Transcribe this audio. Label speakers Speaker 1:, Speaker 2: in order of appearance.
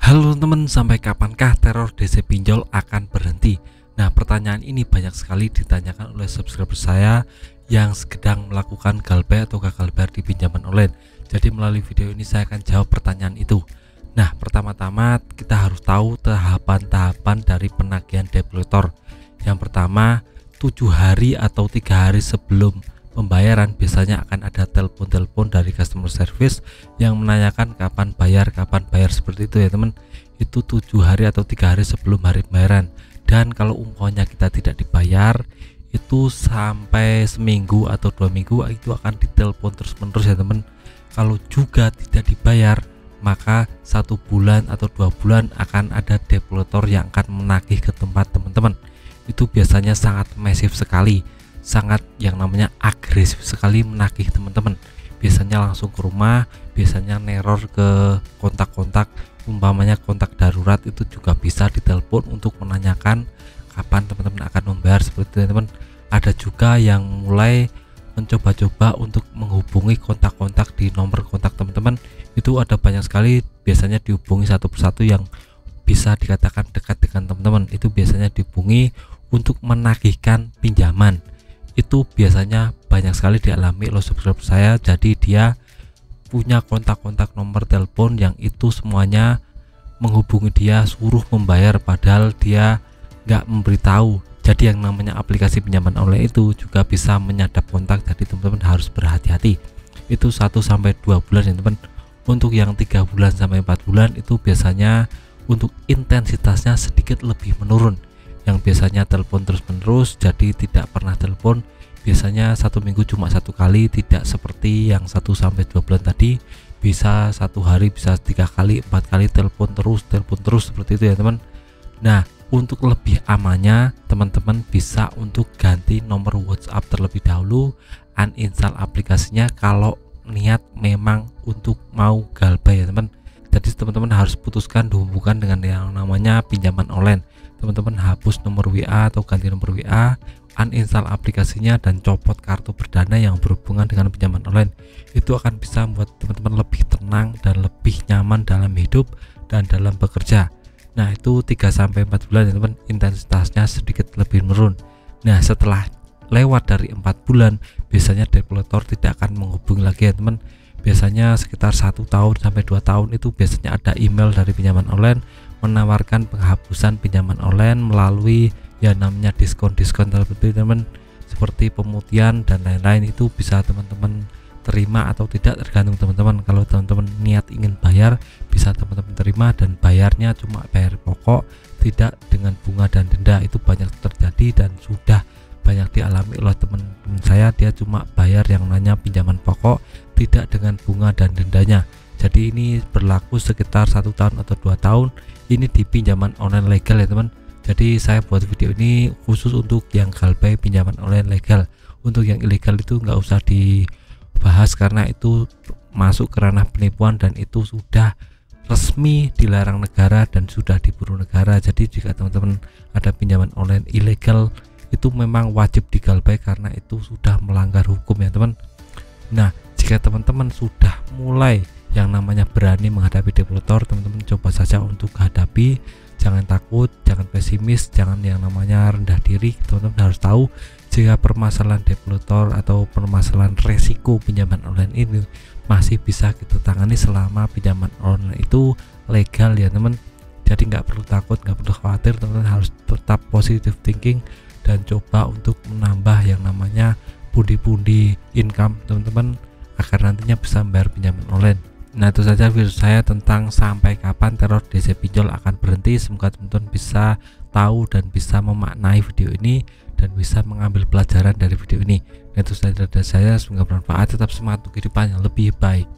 Speaker 1: Halo teman, sampai kapankah teror DC pinjol akan berhenti? Nah, pertanyaan ini banyak sekali ditanyakan oleh subscriber saya yang sedang melakukan galbay atau gagal bayar di pinjaman online. Jadi melalui video ini saya akan jawab pertanyaan itu. Nah, pertama-tama kita harus tahu tahapan-tahapan dari penagihan debt collector. Yang pertama, 7 hari atau 3 hari sebelum pembayaran biasanya akan ada telepon-telepon dari customer service yang menanyakan kapan bayar seperti itu ya teman. Itu 7 hari atau 3 hari sebelum hari pembayaran. Dan kalau umpamanya kita tidak dibayar, itu sampai seminggu atau 2 minggu itu akan ditelepon terus-menerus ya teman. Kalau juga tidak dibayar, maka 1 bulan atau 2 bulan akan ada debt collector yang akan menagih ke tempat teman-teman. Itu biasanya sangat masif sekali, sangat yang namanya agresif sekali menagih teman-teman. Biasanya langsung ke rumah, biasanya neror ke kontak-kontak, umpamanya kontak darurat itu juga bisa ditelepon untuk menanyakan kapan teman-teman akan membayar seperti itu teman. Ada juga yang mulai mencoba-coba untuk menghubungi kontak-kontak di nomor kontak teman-teman. Itu ada banyak sekali, biasanya dihubungi satu persatu yang bisa dikatakan dekat dengan teman-teman. Itu biasanya dihubungi untuk menagihkan pinjaman. Itu biasanya banyak sekali dialami oleh subscriber saya. Jadi dia punya kontak-kontak nomor telepon yang itu semuanya menghubungi dia suruh membayar padahal dia nggak memberitahu. Jadi yang namanya aplikasi pinjaman online itu juga bisa menyadap kontak, jadi teman-teman harus berhati-hati. Itu 1-2 bulan ya teman. Untuk yang 3 bulan sampai 4 bulan itu biasanya untuk intensitasnya sedikit lebih menurun. Yang biasanya telepon terus-menerus jadi tidak pernah telepon, biasanya 1 minggu cuma 1 kali, tidak seperti yang 1-2 bulan tadi bisa 1 hari bisa 3 kali 4 kali telepon terus seperti itu ya teman. Nah, untuk lebih amannya teman-teman bisa untuk ganti nomor WhatsApp terlebih dahulu, uninstall aplikasinya kalau niat memang untuk mau galbay ya teman. Jadi teman-teman harus putuskan hubungan dengan yang namanya pinjaman online. Teman-teman hapus nomor WA atau ganti nomor WA, uninstall aplikasinya dan copot kartu berdana yang berhubungan dengan pinjaman online. Itu akan bisa membuat teman-teman lebih tenang dan lebih nyaman dalam hidup dan dalam bekerja. Nah, itu 3-4 bulan ya teman, intensitasnya sedikit lebih menurun. Nah, setelah lewat dari 4 bulan biasanya debt collector tidak akan menghubungi lagi ya teman. Biasanya sekitar 1 tahun sampai 2 tahun itu biasanya ada email dari pinjaman online menawarkan penghapusan pinjaman online melalui yang namanya diskon-diskon tertentu teman, seperti pemutihan dan lain-lain. Itu bisa teman-teman terima atau tidak tergantung teman-teman. Kalau teman-teman niat ingin bayar bisa teman-teman terima dan bayarnya cuma bayar pokok, tidak dengan bunga dan denda. Itu banyak terjadi dan sudah banyak dialami oleh teman-teman saya. Dia cuma bayar yang namanya pinjaman pokok, tidak dengan bunga dan dendanya. Jadi ini berlaku sekitar 1 tahun atau 2 tahun. Ini di pinjaman online legal ya teman. Jadi saya buat video ini khusus untuk yang galbay pinjaman online legal. Untuk yang ilegal itu nggak usah dibahas karena itu masuk ke ranah penipuan dan itu sudah resmi dilarang negara dan sudah diburu negara. Jadi jika teman-teman ada pinjaman online ilegal itu memang wajib digalbay karena itu sudah melanggar hukum ya teman. Nah, jika teman-teman sudah mulai yang namanya berani menghadapi debt collector, teman-teman coba saja untuk hadapi. Jangan takut, jangan pesimis, jangan yang namanya rendah diri. Teman-teman harus tahu jika permasalahan debt collector atau permasalahan resiko pinjaman online ini masih bisa kita tangani selama pinjaman online itu legal ya teman. Jadi nggak perlu takut, nggak perlu khawatir. Teman-teman harus tetap positive thinking dan coba untuk menambah yang namanya pundi-pundi income teman-teman agar nantinya bisa membayar pinjaman online. Nah, itu saja video saya tentang sampai kapan teror DC pinjol akan berhenti. Semoga teman-teman bisa tahu dan bisa memaknai video ini dan bisa mengambil pelajaran dari video ini. Nah, itu saja dari saya, semoga bermanfaat. Tetap semangat untuk kehidupan yang lebih baik.